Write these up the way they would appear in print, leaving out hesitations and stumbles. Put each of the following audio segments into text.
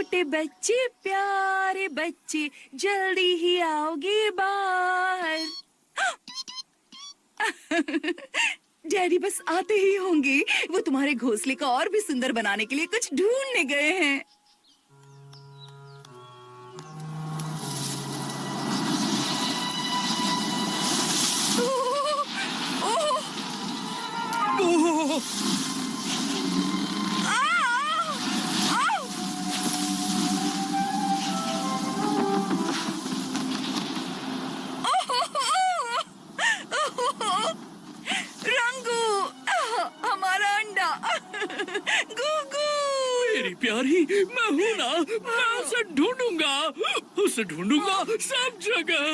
छोटे बच्चे प्यारे बच्चे जल्दी ही आओगे बाहर। डैडी बस आते ही होंगे। वो तुम्हारे घोंसले को और भी सुंदर बनाने के लिए कुछ ढूंढने गए हैं। ओह, ओह, ओह! रंगू, हमारा अंडा। गुगू, मेरी प्यारी, मैं हूँ ना, मैं उसे ढूंढूंगा, उसे ढूंढूंगा सब जगह।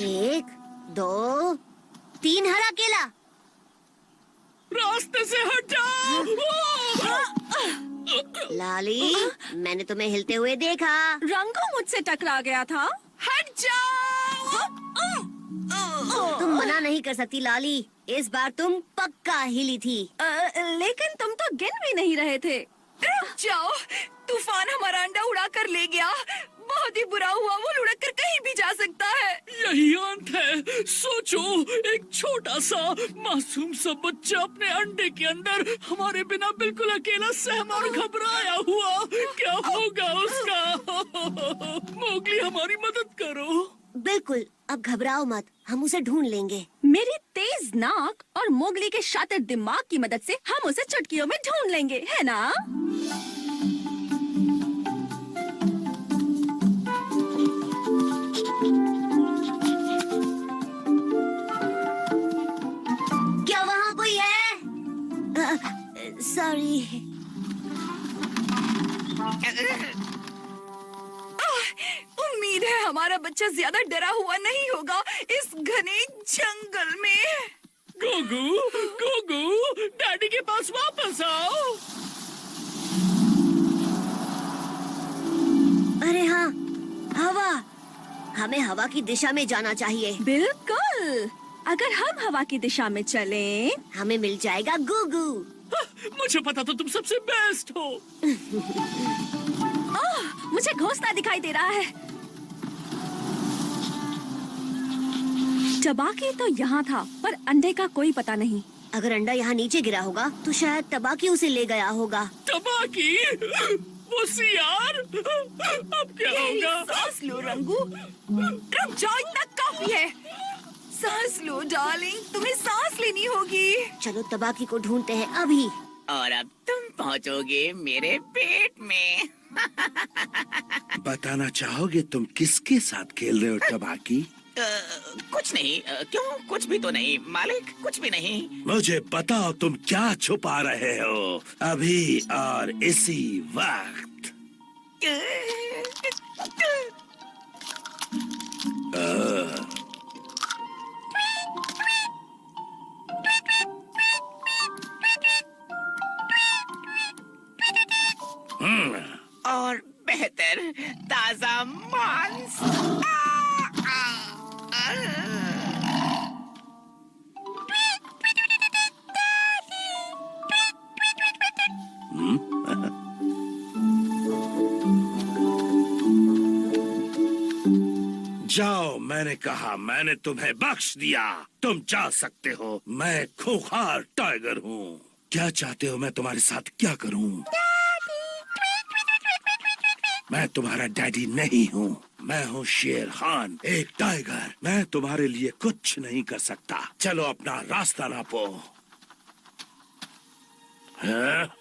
एक, दो, तीन हरा केला। रास्ते से हट जाओ। लाली, मैंने तुम्हें हिलते हुए देखा। रंगू मुझसे टकरा गया था। हट जाओ। तुम मना नहीं कर सकती लाली, इस बार तुम पक्का हिली थी। लेकिन तुम तो गिन भी नहीं रहे थे। रुक जाओ, तूफान हमारा अंडा उड़ा कर ले गया। बहुत ही बुरा हुआ, वो लुढ़क कर कहीं भी जा सकता है। यही अंत है। सोचो, एक छोटा सा मासूम सा बच्चा अपने अंडे के अंदर हमारे बिना बिल्कुल अकेला सहमा और घबराया हुआ। क्या होगा उसका? मोगली, हमारी मदद करो। बिल्कुल, अब घबराओ मत, हम उसे ढूंढ लेंगे। मेरी तेज नाक और मोगली के शातिर दिमाग की मदद से हम उसे चुटकियों में ढूंढ लेंगे, है ना? क्या वहाँ कोई है? सॉरी। उम्मीद है हमारा बच्चा ज्यादा डरा हुआ नहीं होगा इस घने जंगल में। गोगू, गोगू, डैडी के पास वापस आओ। अरे हाँ, हवा। हमें हवा की दिशा में जाना चाहिए। बिल्कुल, अगर हम हवा की दिशा में चलें, हमें मिल जाएगा गुगू। मुझे पता तो तुम सबसे बेस्ट हो। मुझे घोंसला दिखाई दे रहा है। टबाकी तो यहाँ था, पर अंडे का कोई पता नहीं। अगर अंडा यहाँ नीचे गिरा होगा तो शायद तबाकी उसे ले गया होगा। टबाकी, वो सियार, अब क्या होगा? सांस लो रंगू, रुक जाओ, इतना काफी है। सांस लो डार्लिंग, तुम्हें सांस लेनी होगी। चलो तबाकी को ढूंढते हैं अभी। और अब तुम पहुंचोगे मेरे पेट में। बताना चाहोगे तुम किसके साथ खेल रहे हो टबाकी? कुछ नहीं। क्यों? कुछ भी तो नहीं मालिक, कुछ भी नहीं। मुझे बताओ तुम क्या छुपा रहे हो अभी और इसी वक्त। और बेहतर ताजा मांस। जाओ, मैंने कहा, मैंने तुम्हें बख्श दिया। तुम जा सकते हो। मैं खूंखार टाइगर हूँ। क्या चाहते हो मैं तुम्हारे साथ क्या करूँ? मैं तुम्हारा डैडी नहीं हूँ। मैं हूँ शेर खान, एक टाइगर। मैं तुम्हारे लिए कुछ नहीं कर सकता। चलो अपना रास्ता नापो। हाँ?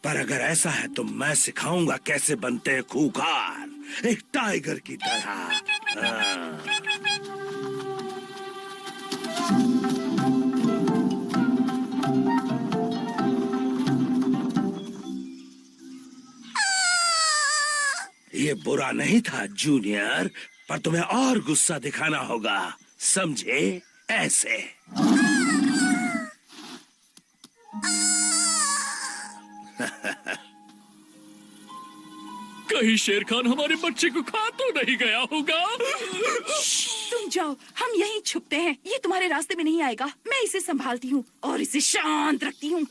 पर अगर ऐसा है तो मैं सिखाऊंगा कैसे बनते हैं खूंखार, एक टाइगर की तरह। ये बुरा नहीं था जूनियर, पर तुम्हें और गुस्सा दिखाना होगा, समझे? ऐसे। कहीं शेर खान हमारे बच्चे को खा तो नहीं गया होगा? तुम जाओ, हम यहीं छुपते हैं। ये तुम्हारे रास्ते में नहीं आएगा। मैं इसे संभालती हूँ और इसे शांत रखती हूँ।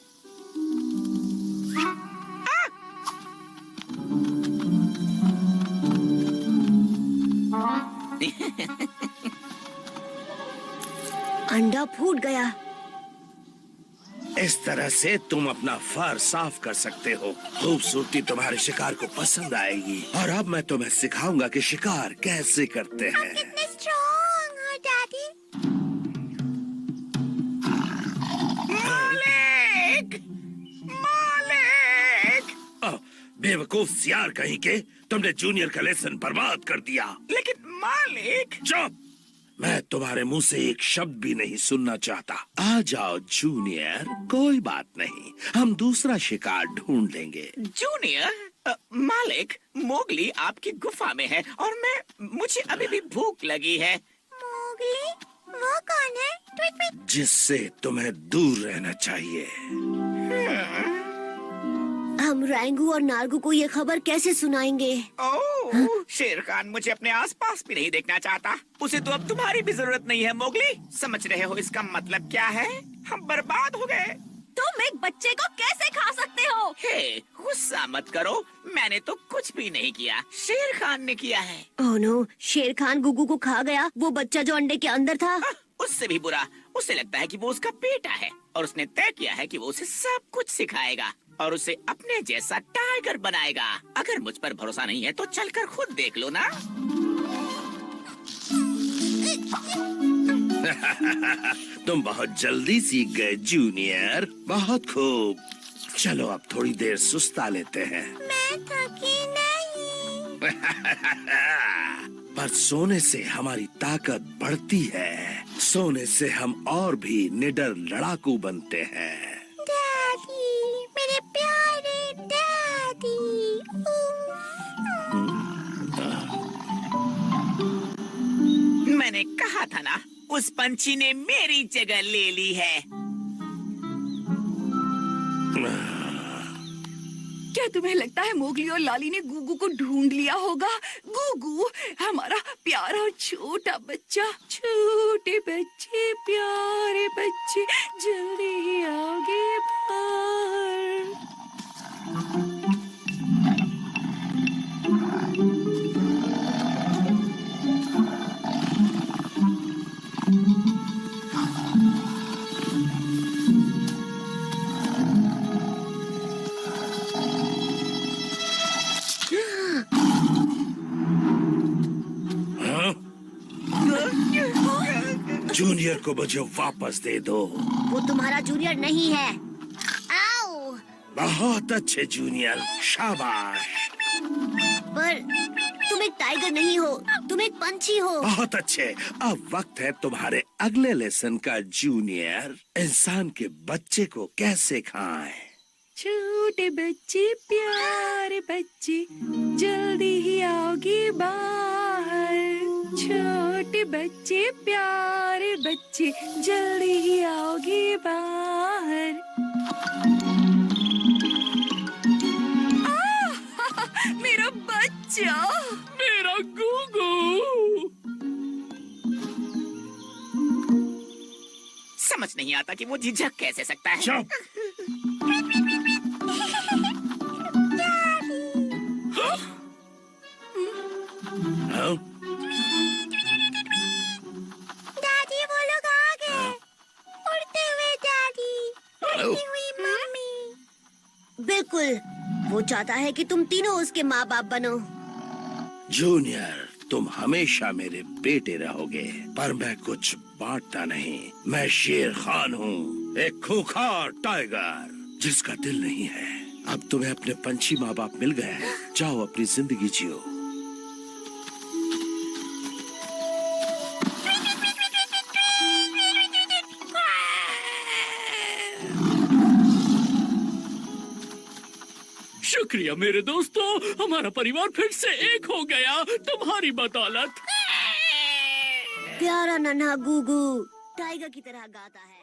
अंडा फूट गया। इस तरह से तुम अपना फर साफ कर सकते हो। खूबसूरती तुम्हारे शिकार को पसंद आएगी। और अब मैं तुम्हें सिखाऊंगा कि शिकार कैसे करते हैं। कितने स्ट्रॉन्ग हो डैडी। मालिक! मालिक! बेवकूफ सियार कहीं के, तुमने जूनियर का लेसन बर्बाद कर दिया। लेकिन मालिक! चुप! मैं तुम्हारे मुंह से एक शब्द भी नहीं सुनना चाहता। आ जाओ जूनियर, कोई बात नहीं, हम दूसरा शिकार ढूंढ लेंगे। जूनियर, मालिक, मोगली आपकी गुफा में है और मुझे अभी भी भूख लगी है। मोगली? वो कौन है? Tweak tweak. जिससे तुम्हें दूर रहना चाहिए। हम रैंगू और नार्गू को ये खबर कैसे सुनाएंगे? ओह, शेर खान मुझे अपने आसपास भी नहीं देखना चाहता। उसे तो अब तुम्हारी भी जरूरत नहीं है मोगली। समझ रहे हो इसका मतलब क्या है? हम बर्बाद हो गए। तुम एक बच्चे को कैसे खा सकते हो? हे, गुस्सा मत करो, मैंने तो कुछ भी नहीं किया, शेर खान ने किया है। ओह नो, शेर खान गुगू को खा गया। वो बच्चा जो अंडे के अंदर था। उससे भी बुरा, उसे लगता है कि वो उसका बेटा है और उसने तय किया है कि वो उसे सब कुछ सिखाएगा और उसे अपने जैसा टाइगर बनाएगा। अगर मुझ पर भरोसा नहीं है तो चलकर खुद देख लो ना। तुम बहुत जल्दी सीख गए जूनियर, बहुत खूब। चलो अब थोड़ी देर सुस्ता लेते हैं। मैं थकी नहीं। पर सोने से हमारी ताकत बढ़ती है। सोने से हम और भी निडर लड़ाकू बनते हैं। डैडी, मेरे प्यारे डैडी। मैंने कहा था ना, उस पंछी ने मेरी जगह ले ली है। क्या तुम्हें लगता है मोगली और लाली ने गूगू को ढूंढ लिया होगा? गूगू, हमारा प्यारा छोटा बच्चा। छोटे बच्चे, प्यारे बच्चे, जल्दी ही आओगे बाहर। जूनियर को मुझे वापस दे दो। वो तुम्हारा जूनियर नहीं है। आओ। बहुत अच्छे जूनियर, शाबाश। पर तुम एक टाइगर नहीं हो, तुम एक पंछी हो। बहुत अच्छे। अब वक्त है तुम्हारे अगले लेसन का जूनियर। इंसान के बच्चे को कैसे खाएं? छोटे बच्चे, प्यारे बच्चे, जल्दी ही आओगे बाहर। छोटे बच्चे, प्यारे बच्चे, जल्दी ही आओगे बाहर। मेरा बच्चा, मेरा गूगू। समझ नहीं आता कि वो झिझक कैसे सकता है। चुप! हाँ? डैडी, वो लोग आ गए। उड़ते हुए डैडी, उड़ती हुई मम्मी। बिल्कुल, वो चाहता है कि तुम तीनों उसके माँ बाप बनो। जूनियर, तुम हमेशा मेरे बेटे रहोगे, पर मैं कुछ बांटता नहीं। मैं शेर खान हूँ, एक खूंखार टाइगर जिसका दिल नहीं है। अब तुम्हें अपने पंछी माँ बाप मिल गए हैं। जाओ अपनी जिंदगी जियो। शुक्रिया मेरे दोस्तों, हमारा परिवार फिर से एक हो गया तुम्हारी बदौलत। प्यारा नन्हा गूगू टाइगर की तरह गाता है।